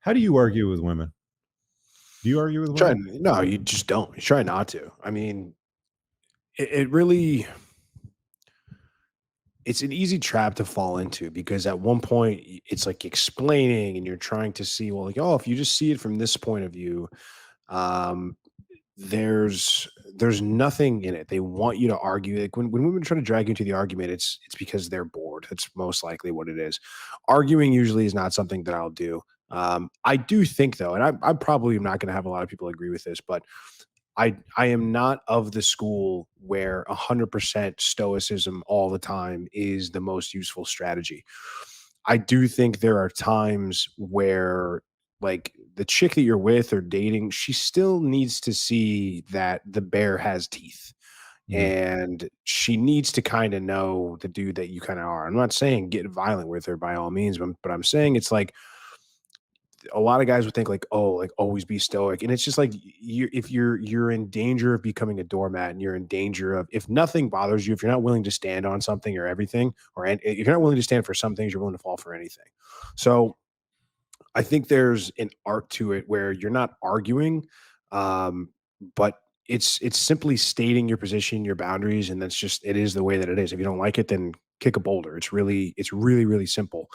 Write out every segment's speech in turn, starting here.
How do you argue with women? Do you argue with Try women? no, you just don't. You try not to. I mean, it really it's an easy trap to fall into because at one point it's like explaining and you're trying to see, well, like, oh, if you just see it from this point of view, um, there's there's nothing in it. They want you to argue. Like when women try to drag you into the argument, it's because they're bored. That's most likely what it is. Arguing usually is not something that I'll do. I do think though, and I probably am not going to have a lot of people agree with this, but I am not of the school where 100% stoicism all the time is the most useful strategy. I do think there are times where like the chick that you're with or dating, she still needs to see that the bear has teeth. Mhm. And she needs to kind of know the dude that you kind of are. I'm not saying get violent with her by all means, but I'm saying it's like a lot of guys would think like, oh, like always be stoic, and it's just like if you're in danger of becoming a doormat, and you're in danger of if nothing bothers you, if you're not willing to stand on something or everything, if you're not willing to stand for some things, you're willing to fall for anything. So I think there's an art to it where you're not arguing, but it's simply stating your position, your boundaries, and that's just it is the way that it is. If you don't like it, then kick a boulder. It's really simple.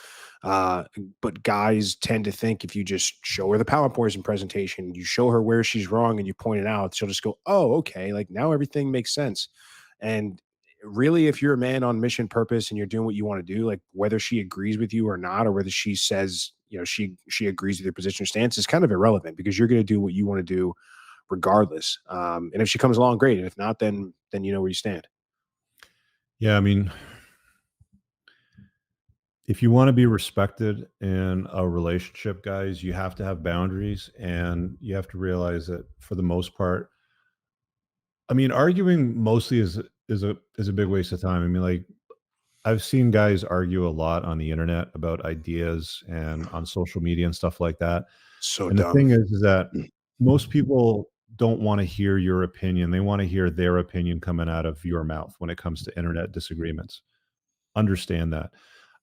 Uh, but guys tend to think if you just show her the PowerPoints and presentation, you show her where she's wrong, and you point it out, she'll just go, "Oh, okay." Like now everything makes sense. And really, if you're a man on mission purpose and you're doing what you want to do, like whether she agrees with you or not, or whether she says, she agrees with your position or stance is kind of irrelevant because you're going to do what you want to do regardless. And if she comes along, great. And if not, then you know where you stand. Yeah, I mean, if you want to be respected in a relationship, guys, you have to have boundaries and you have to realize that for the most part, I mean, arguing mostly is a big waste of time. I mean, like I've seen guys argue a lot on the internet about ideas and on social media and stuff like that. So And the dumb. thing is that most people don't want to hear your opinion. They want to hear their opinion coming out of your mouth when it comes to internet disagreements. Understand that.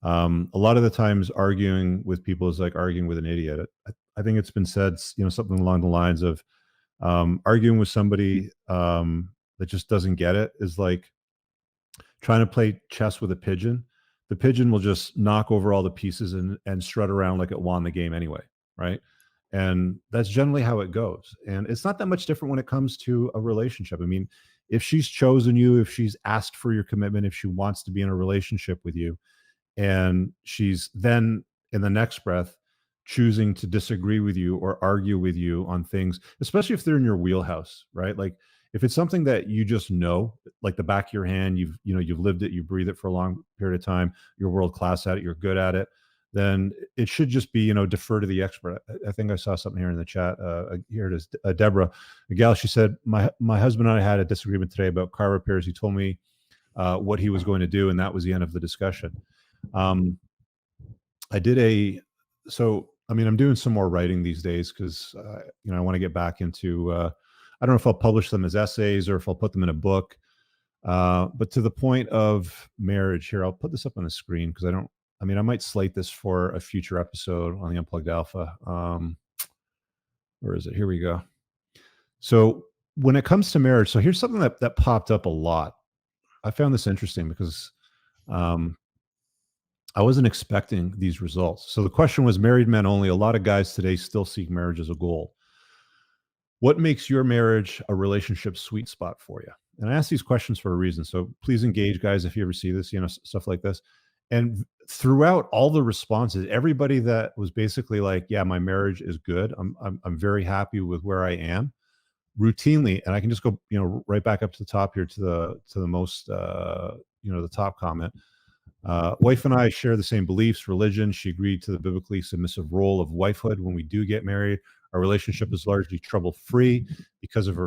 A lot of the times, arguing with people is like arguing with an idiot. I think it's been said, something along the lines of arguing with somebody that just doesn't get it is like trying to play chess with a pigeon. The pigeon will just knock over all the pieces and strut around like it won the game anyway, right? And that's generally how it goes. And it's not that much different when it comes to a relationship. I mean, if she's chosen you, if she's asked for your commitment, if she wants to be in a relationship with you, and she's then in the next breath choosing to disagree with you or argue with you on things, especially if they're in your wheelhouse, right? Like if it's something that you just know like the back of your hand, you've lived it, you breathe it for a long period of time, you're world class at it, you're good at it, then it should just be, defer to the expert. I think I saw something here in the chat. Here it is. Deborah, a gal, she said, my husband and I had a disagreement today about car repairs. He told me what he was going to do, and that was the end of the discussion. um, I did I mean, I'm doing some more writing these days because, I want to get back into, I don't know if I'll publish them as essays or if I'll put them in a book. But to the point of marriage here, I'll put this up on the screen because I might slate this for a future episode on the Unplugged Alpha. Where is it? Here we go. So when it comes to marriage, so here's something that popped up a lot. I found this interesting because, um, I wasn't expecting these results. So the question was married men only. A lot of guys today still seek marriage as a goal. What makes your marriage a relationship sweet spot for you? And I ask these questions for a reason. So please engage, guys, if you ever see this, stuff like this. And throughout all the responses, everybody that was basically like, yeah, my marriage is good. I'm very happy with where I am routinely. And I can just go, right back up to the top here to the most, the top comment. Wife and I share the same beliefs, religion. She agreed to the biblically submissive role of wifehood when we do get married. Our relationship is largely trouble-free because of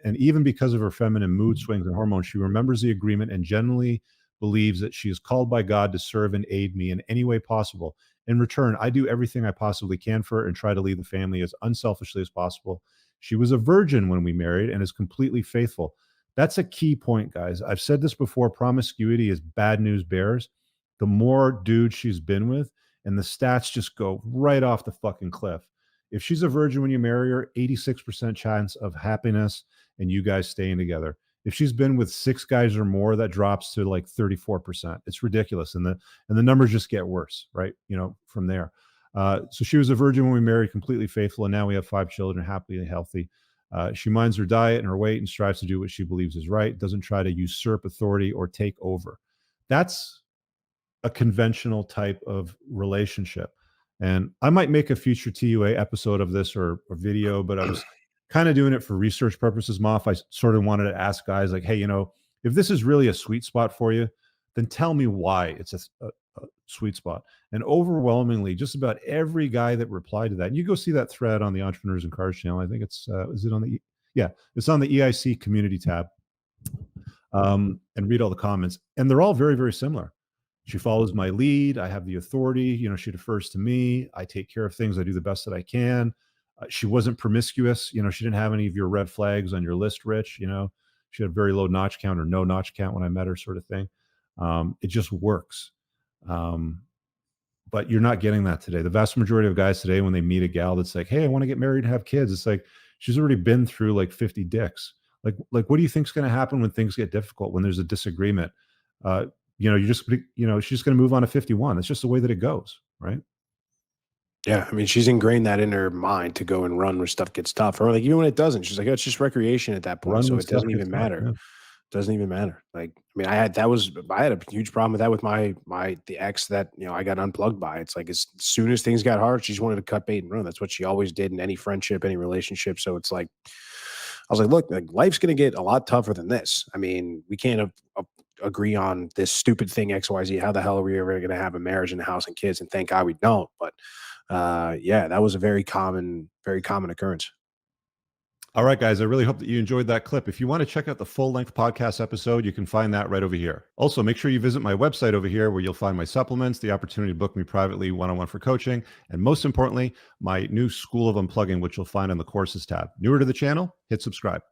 and even because of her feminine mood swings and hormones. She remembers the agreement and generally believes that she is called by God to serve and aid me in any way possible. In return, I do everything I possibly can for her and try to lead the family as unselfishly as possible. She was a virgin when we married and is completely faithful. That's a key point, guys. I've said this before. Promiscuity is bad news bears. The more dudes she's been with, and the stats just go right off the fucking cliff. If she's a virgin when you marry her, 86% chance of happiness and you guys staying together. If she's been with 6 guys or more, that drops to like 34%. It's ridiculous. And the numbers just get worse, right? From there. So she was a virgin when we married, completely faithful, and now we have 5 children, happy and healthy. She minds her diet and her weight and strives to do what she believes is right, doesn't try to usurp authority or take over. That's a conventional type of relationship. And I might make a future TUA episode of this or video, but I was kind of doing it for research purposes, Moff. I sort of wanted to ask guys like, hey, if this is really a sweet spot for you, then tell me why it's a sweet spot. And overwhelmingly, just about every guy that replied to that, and you go see that thread on the Entrepreneurs and Cars channel. I think is it on the, yeah, it's on the EIC community tab, and read all the comments. And they're all very, very similar. She follows my lead. I have the authority. She defers to me. I take care of things. I do the best that I can. She wasn't promiscuous. She didn't have any of your red flags on your list, Rich. She had very low notch count or no notch count when I met her, sort of thing. It just works. But you're not getting that today. The vast majority of guys today, when they meet a gal that's like, hey, I want to get married and have kids, it's like, she's already been through like 50 dicks. Like, what do you think's going to happen when things get difficult, when there's a disagreement? You're just, she's just going to move on to 51. It's just the way that it goes, right? Yeah, I mean, she's ingrained that in her mind to go and run when stuff gets tough, or like even when it doesn't, she's like, oh, it's just recreation at that point, Run so when it stuff doesn't gets even tough, matter. yeah. Doesn't even matter. Like, I mean, I had a huge problem with that with the ex that I got unplugged by. It's like as soon as things got hard, she just wanted to cut bait and run. That's what she always did in any friendship, any relationship. So it's like, I was like, look, like life's gonna get a lot tougher than this. I mean, we can't agree on this stupid thing XYZ. How the hell are we ever gonna have a marriage and a house and kids? And thank God we don't. But yeah, that was a very common occurrence. All right, guys, I really hope that you enjoyed that clip. If you want to check out the full-length podcast episode, you can find that right over here. Also, make sure you visit my website over here where you'll find my supplements, the opportunity to book me privately one-on-one for coaching, and most importantly, my new School of Unplugging, which you'll find on the courses tab. Newer to the channel, hit subscribe.